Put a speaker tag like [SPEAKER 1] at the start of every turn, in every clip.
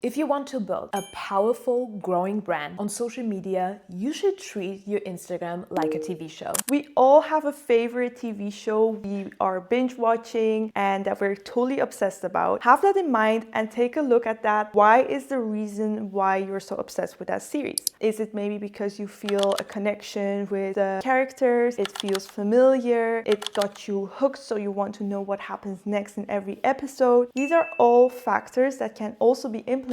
[SPEAKER 1] If you want to build a powerful, growing brand on social media, you should treat your Instagram like a TV show.
[SPEAKER 2] We all have a favorite TV show we are binge watching and that we're totally obsessed about. Have that in mind and take a look at that. Why is the reason why you're so obsessed with that series? Is it maybe because you feel a connection with the characters? It feels familiar. It got you hooked, so you want to know what happens next in every episode. These are all factors that can also be implemented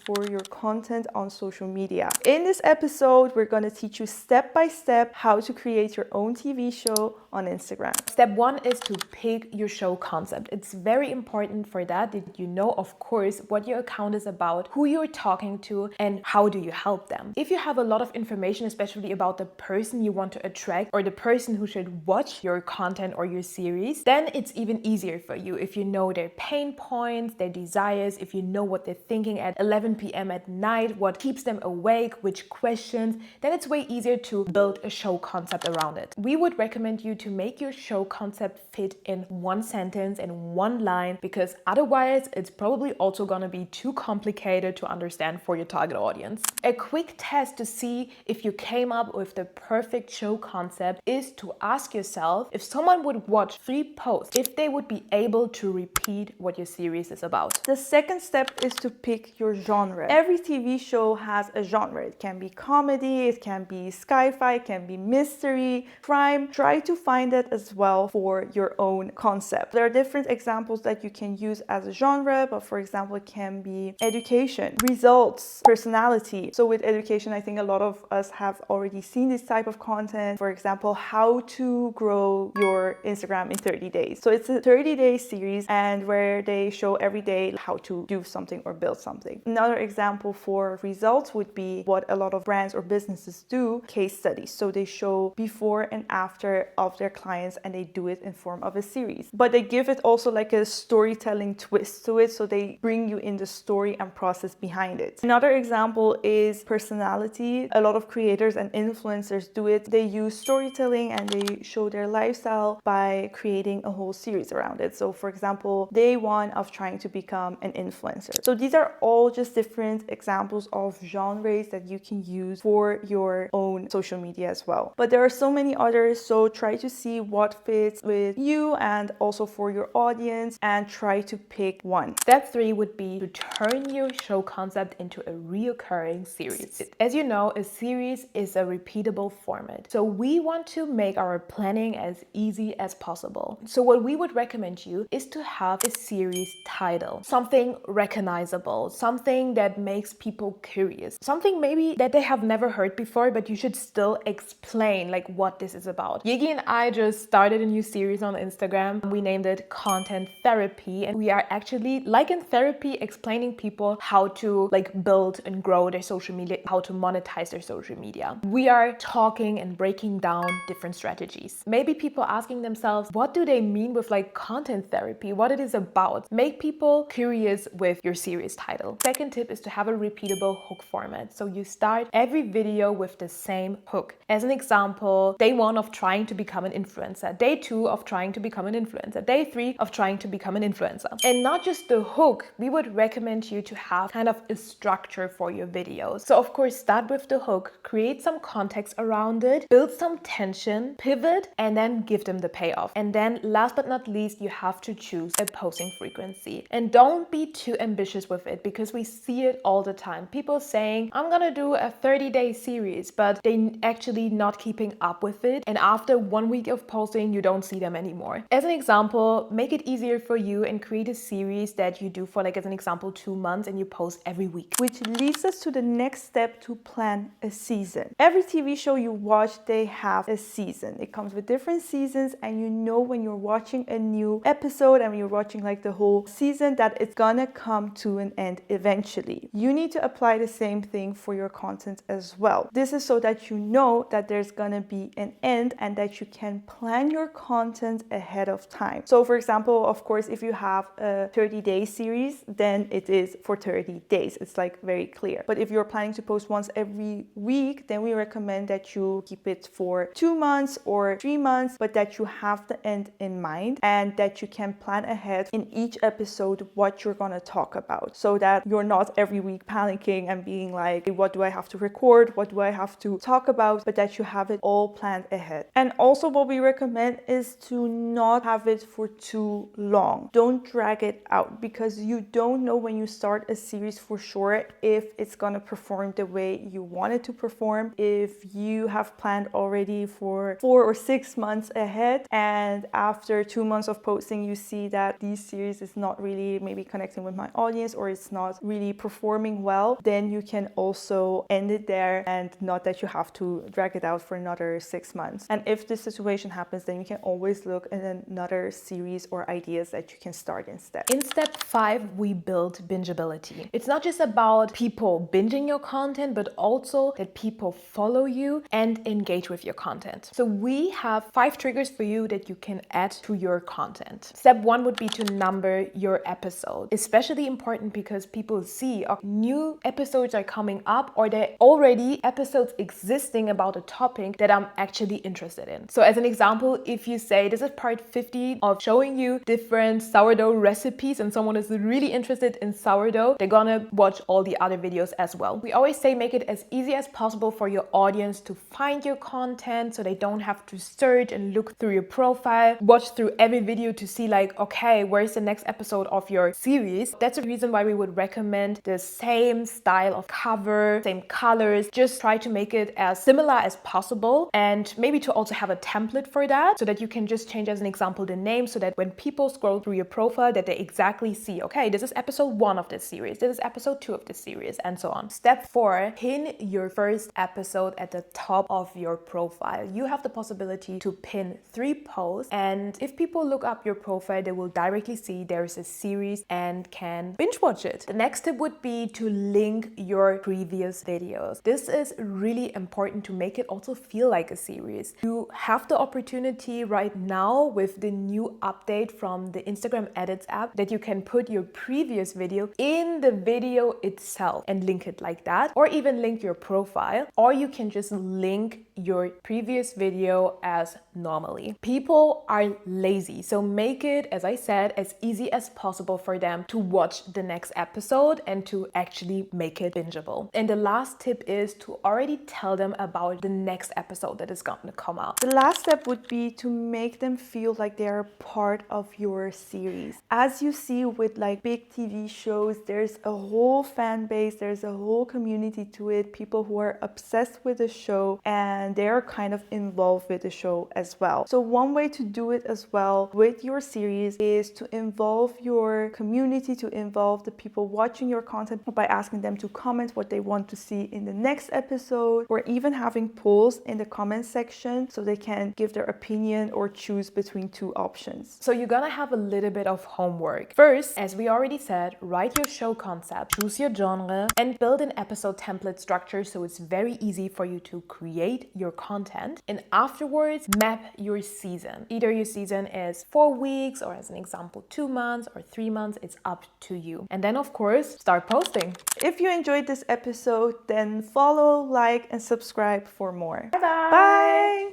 [SPEAKER 2] for your content on social media. In this episode, we're going to teach you step by step how to create your own TV show on Instagram.
[SPEAKER 1] Step one is to pick your show concept. It's very important for that you know, of course, what your account is about, who you're talking to, and how do you help them. If you have a lot of information, especially about the person you want to attract or the person who should watch your content or your series, then it's even easier for you if you know their pain points, their desires, if you know what they're thinking at 11 p.m. at night, what keeps them awake, which questions, then it's way easier to build a show concept around it. We would recommend you to make your show concept fit in one sentence and one line, because otherwise it's probably also gonna be too complicated to understand for your target audience. A quick test to see if you came up with the perfect show concept is to ask yourself, if someone would watch 3 posts, if they would be able to repeat what your series is about.
[SPEAKER 2] The second step is to pick your genre. Every TV show has a genre. It can be comedy, it can be sci-fi, it can be mystery, crime. Try to find it as well for your own concept. There are different examples that you can use as a genre, but for example, it can be education, results, personality. So with education, I think a lot of us have already seen this type of content. For example, how to grow your Instagram in 30 days. So it's a 30-day series and where they show every day how to do something or build something. Another example for results would be what a lot of brands or businesses do, case studies. So they show before and after of their clients and they do it in form of a series. But they give it also like a storytelling twist to it, so they bring you in the story and process behind it. Another example is personality. A lot of creators and influencers do it. They use storytelling and they show their lifestyle by creating a whole series around it. So for example, day one of trying to become an influencer. So these are all just different examples of genres that you can use for your own social media as well. But there are so many others, so try to see what fits with you and also for your audience and try to pick one.
[SPEAKER 1] Step 3 would be to turn your show concept into a reoccurring series. As you know, a series is a repeatable format. So we want to make our planning as easy as possible. So what we would recommend you is to have a series title, something recognizable, something that makes people curious, something maybe that they have never heard before, but you should still explain like what this is about. Yegi and I just started a new series on Instagram. We named it Content Therapy, and we are actually, like in therapy, explaining people how to like build and grow their social media, how to monetize their social media. We are talking and breaking down different strategies. Maybe people asking themselves, what do they mean with like content therapy, what it is about? Make people curious with your series title. Second tip is to have a repeatable hook format. So you start every video with the same hook. As an example, day 1 of trying to become an influencer, day 2 of trying to become an influencer, day 3 of trying to become an influencer. And not just the hook, we would recommend you to have kind of a structure for your videos. So of course, start with the hook, create some context around it, build some tension, pivot, and then give them the payoff. And then last but not least, you have to choose a posting frequency. And don't be too ambitious with it, because we see it all the time. People saying, I'm gonna do a 30-day series, but they actually not keeping up with it. And after 1 week of posting, you don't see them anymore. As an example, make it easier for you and create a series that you do for, like, as an example, 2 months and you post every week.
[SPEAKER 2] Which leads us to the next step, to plan a season. Every TV show you watch, they have a season. It comes with different seasons, and you know when you're watching a new episode and you're watching like the whole season that it's gonna come to an end eventually. You need to apply the same thing for your content as well. This is so that you know that there's gonna be an end and that you can plan your content ahead of time. So for example, of course, if you have a 30-day series, then it is for 30 days. It's like very clear. But if you're planning to post once every week, then we recommend that you keep it for 2 months or 3 months, but that you have the end in mind and that you can plan ahead in each episode what you're gonna talk about, so that you're not every week panicking and being like, what do I have to record? What do I have to talk about? But that you have it all planned ahead. And also what we recommend is to not have it for too long. Don't drag it out, because you don't know when you start a series for sure if it's gonna perform the way you want it to perform. If you have planned already for 4 or 6 months ahead, and after 2 months of posting you see that this series is not really maybe connecting with my audience, or it's not really performing well, then you can also end it there, and not that you have to drag it out for another 6 months. And if this situation happens, then you can always look at another series or ideas that you can start instead.
[SPEAKER 1] In step 5, we build bingeability. It's not just about people binging your content, but also that people follow you and engage with your content. So we have 5 triggers for you that you can add to your content. Step 1 would be to number your episode. Especially important because people see new episodes are coming up, or there are already episodes existing about a topic that I'm actually interested in. So as an example, if you say this is part 50 of showing you different sourdough recipes and someone is really interested in sourdough, they're gonna watch all the other videos as well. We always say make it as easy as possible for your audience to find your content, so they don't have to search and look through your profile, watch through every video to see like, okay, where's the next episode of your series? That's the reason why we would recommend the same style of cover, same colors. Just try to make it as similar as possible, and maybe to also have a template for that, so that you can just change, as an example, the name, so that when people scroll through your profile that they exactly see, okay, this is episode 1 of this series, this is episode 2 of this series, and so on. Step 4, pin your first episode at the top of your profile. You have the possibility to pin 3 posts, and if people look up your profile, they will directly see there's a series and can binge watch it. The next tip would be to link your previous videos. This is really important to make it also feel like a series. You have the opportunity right now with the new update from the Instagram Edits app that you can put your previous video in the video itself and link it like that, or even link your profile, or you can just link your previous video as normally. People are lazy, so make it, as I said, as easy as possible for them to watch the next episode and to actually make it bingeable. And the last tip is to already tell them about the next episode that is going to come out.
[SPEAKER 2] The last step would be to make them feel like they are part of your series. As you see with like big TV shows, there's a whole fan base, there's a whole community to it, people who are obsessed with the show and they're kind of involved with the show as well. So one way to do it as well with your series is to involve your community, to involve the people watching your content by asking them to comment what they want to see in the next episode, or even having polls in the comment section so they can give their opinion or choose between 2 options.
[SPEAKER 1] So you're gonna have a little bit of homework. First, as we already said, write your show concept, choose your genre, and build an episode template structure so it's very easy for you to create your content. And afterwards, map your season. Either your season is 4 weeks, or as an example, 2 months or 3 months, it's up to you. And then of course, start posting.
[SPEAKER 2] If you enjoyed this episode, then follow, like, and subscribe for more.
[SPEAKER 1] Bye-bye.
[SPEAKER 2] Bye!